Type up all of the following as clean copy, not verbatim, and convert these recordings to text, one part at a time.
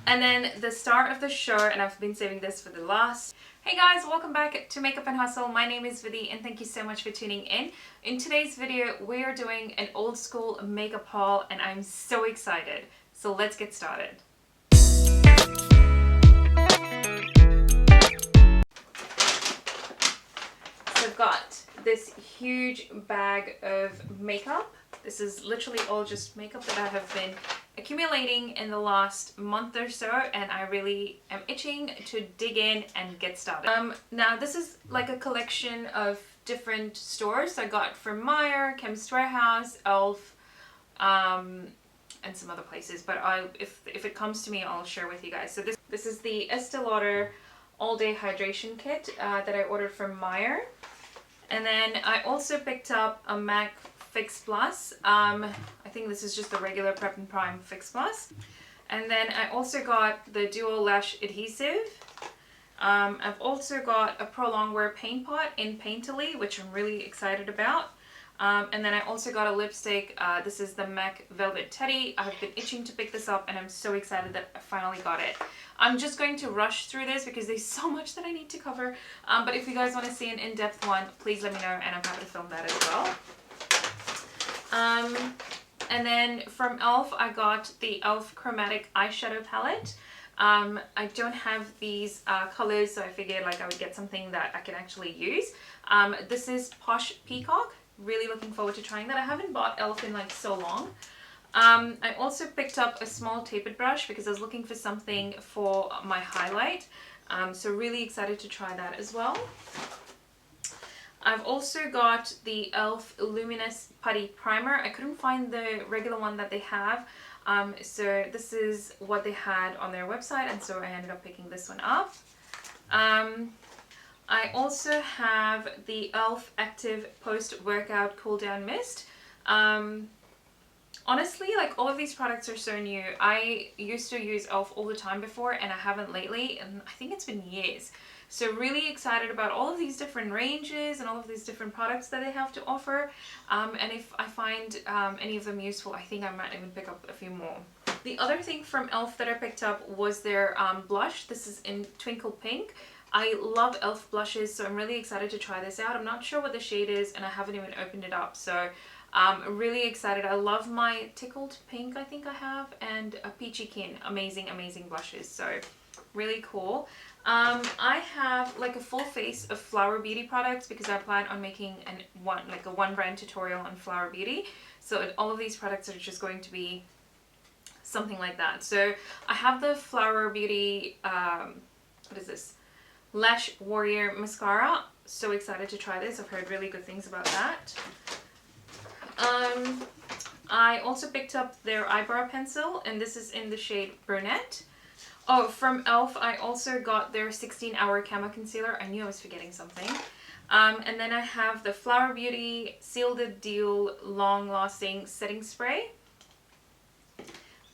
And then the star of the show, and I've been saving this for the last. Hey guys, welcome back to Makeup and Hustle. My name is Vidhi and thank you so much for tuning in. In today's video, we are doing an old school makeup haul and I'm so excited. So let's get started. So I've got this huge bag of makeup. This is literally all just makeup that I have been accumulating in the last month or so, and I really am itching to dig in and get started. Now this is like a collection of different stores I got from Myer, Chemist, Elf, and some other places, but if it comes to me, I'll share with you guys. So this is the Estee Lauder All Day Hydration Kit that I ordered from Myer. And then I also picked up a MAC Fix Plus. I think this is just the regular Prep and Prime Fix Plus. And then I also got the Dual Lash Adhesive. I've also got a Prolong Wear Paint Pot in Painterly, which I'm really excited about. And then I also got a lipstick. This is the MAC Velvet Teddy. I've been itching to pick this up and I'm so excited that I finally got it. I'm just going to rush through this because there's so much that I need to cover. But if you guys want to see an in-depth one, please let me know and I'm happy to film that as well. And then from Elf, I got the Elf Chromatic Eyeshadow Palette. I don't have these colors, so I figured like I would get something that I can actually use. This is Posh Peacock. Really looking forward to trying that. I haven't bought Elf in like so long. I also picked up a small tapered brush because I was looking for something for my highlight. So really excited to try that as well. I've also got the Elf Luminous Putty Primer. I couldn't find the regular one that they have. So this is what they had on their website, and so I ended up picking this one up. I also have the Elf Active Post-Workout Cool Down Mist. Honestly, like all of these products are so new. I used to use Elf all the time before and I haven't lately, and I think it's been years. So really excited about all of these different ranges and all of these different products that they have to offer. And if I find any of them useful, I think I might even pick up a few more. The other thing from Elf that I picked up was their blush. This is in Twinkle Pink. I love Elf blushes, so I'm really excited to try this out. I'm not sure what the shade is and I haven't even opened it up, so really excited. I love my Tickled Pink, I think I have, and a Peachy Kin. Amazing, amazing blushes, so really cool. I have like a full face of Flower Beauty products because I plan on making a one brand tutorial on Flower Beauty. So all of these products are just going to be something like that. So I have the Flower Beauty, what is this? Lash Warrior Mascara. So excited to try this. I've heard really good things about that. I also picked up their eyebrow pencil, and this is in the shade Brunette. Oh, from Elf, I also got their 16-hour Camo Concealer. I knew I was forgetting something. And then I have the Flower Beauty Seal the Deal Long Lasting Setting Spray.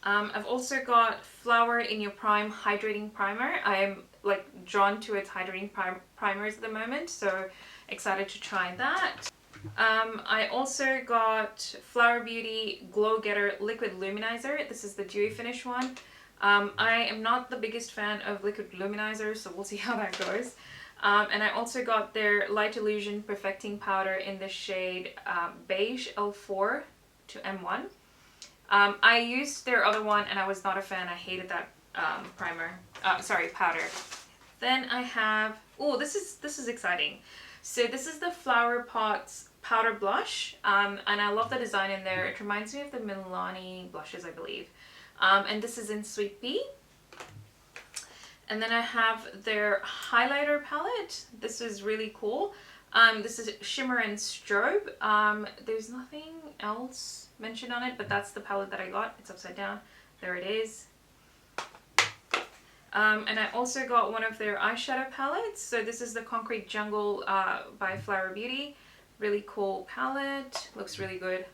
I've also got Flower in Your Prime Hydrating Primer. I'm like drawn to its hydrating primers at the moment, so excited to try that. I also got Flower Beauty Glow Getter Liquid Luminizer. This is the dewy finish one. I am not the biggest fan of liquid luminizers, so we'll see how that goes. And I also got their Light Illusion Perfecting Powder in the shade Beige L4 to M1. I used their other one and I was not a fan. I hated that powder. Then I have, oh, this is exciting. So this is the Flower Pots Powder Blush, and I love the design in there. It reminds me of the Milani blushes, I believe. And this is in Sweet Pea. And then I have their highlighter palette. This is really cool. This is Shimmer and Strobe. There's nothing else mentioned on it, but that's the palette that I got. It's upside down. There it is. And I also got one of their eyeshadow palettes. So this is the Concrete Jungle by Flower Beauty. Really cool palette. Looks really good.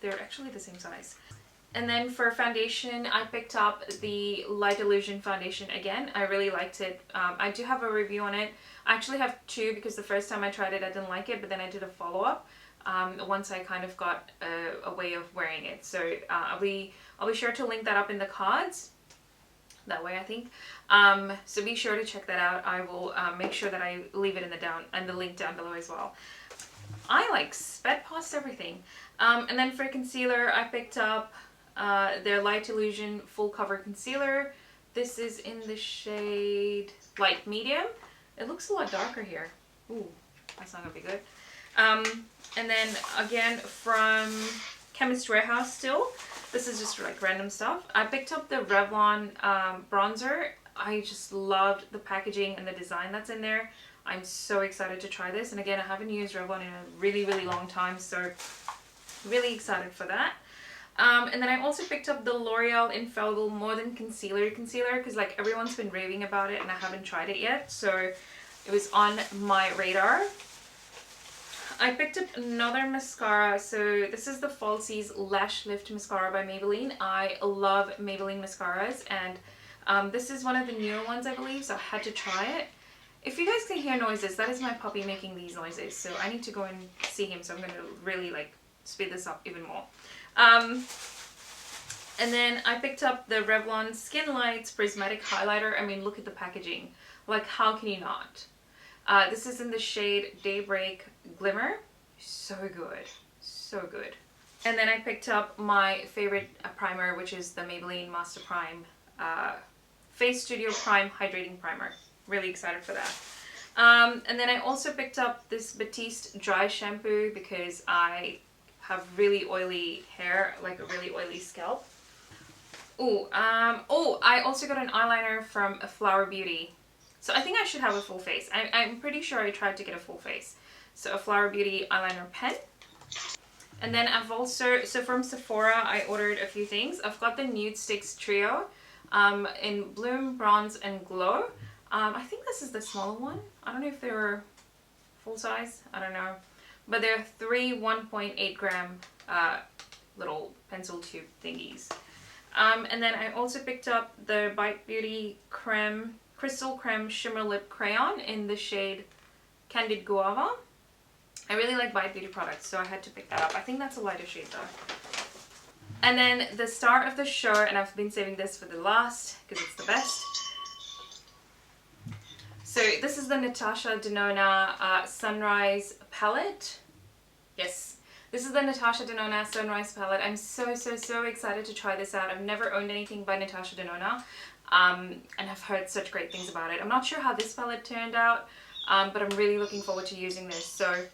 They're actually the same size. And then for foundation, I picked up the Light Illusion foundation again. I really liked it. I do have a review on it. I actually have two because the first time I tried it I didn't like it, but then I did a follow-up once I kind of got a way of wearing it. So I'll be sure to link that up in the cards. that way, I think. So be sure to check that out. I will make sure that I leave it in the link down below as well. I like sped past everything. And then for concealer, I picked up their Light Illusion Full Cover Concealer. This is in the shade Light Medium. It looks a lot darker here. Ooh, that's not gonna be good. And then again from Chemist Warehouse still. This is just like random stuff. I picked up the Revlon bronzer. I just loved the packaging and the design that's in there. I'm so excited to try this. And again, I haven't used Revlon in a really, really long time. So really excited for that. And then I also picked up the L'Oreal Infallible More Than Concealer because like everyone's been raving about it and I haven't tried it yet. So it was on my radar. I picked up another mascara. So this is the Falsies Lash Lift Mascara by Maybelline. I love Maybelline mascaras, and this is one of the newer ones, I believe, so I had to try it. If you guys can hear noises, that is my puppy making these noises, so I need to go and see him, so I'm going to really like speed this up even more. And then I picked up the Revlon Skin Lights Prismatic Highlighter. I mean, look at the packaging. Like, how can you not? This is in the shade Daybreak Glimmer. So good. So good. And then I picked up my favorite primer, which is the Maybelline Master Prime Face Studio Prime Hydrating Primer. Really excited for that. And then I also picked up this Batiste Dry Shampoo because I have really oily hair, like a really oily scalp. Oh, I also got an eyeliner from Flower Beauty. So I think I should have a full face. I'm pretty sure I tried to get a full face. So a Flower Beauty eyeliner pen. And then I've also, so from Sephora, I ordered a few things. I've got the Nude Sticks Trio in Bloom, Bronze, and Glow. I think this is the smaller one. I don't know if they were full size. I don't know. But they're 3 1.8 gram little pencil tube thingies. And then I also picked up the Bite Beauty Crystal Creme Shimmer Lip Crayon in the shade Candid Guava. I really like Bite Beauty products, so I had to pick that up. I think that's a lighter shade though. And then the star of the show, and I've been saving this for the last because it's the best. So this is the Natasha Denona Sunrise Palette. Yes, this is the Natasha Denona Sunrise Palette. I'm so excited to try this out. I've never owned anything by Natasha Denona, and I've heard such great things about it. I'm not sure how this palette turned out, but I'm really looking forward to using this. So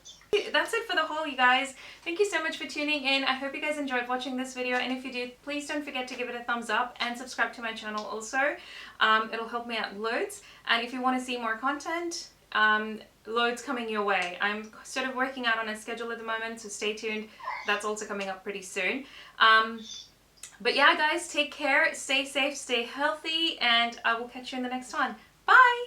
that's it for the haul, you guys. Thank you so much for tuning in. I hope you guys enjoyed watching this video, and if you did, please don't forget to give it a thumbs up and subscribe to my channel also. It'll help me out loads, and if you want to see more content, loads coming your way. I'm sort of working out on a schedule at the moment, so stay tuned. That's also coming up pretty soon. But yeah, guys, take care, stay safe, stay healthy, and I will catch you in the next one. Bye!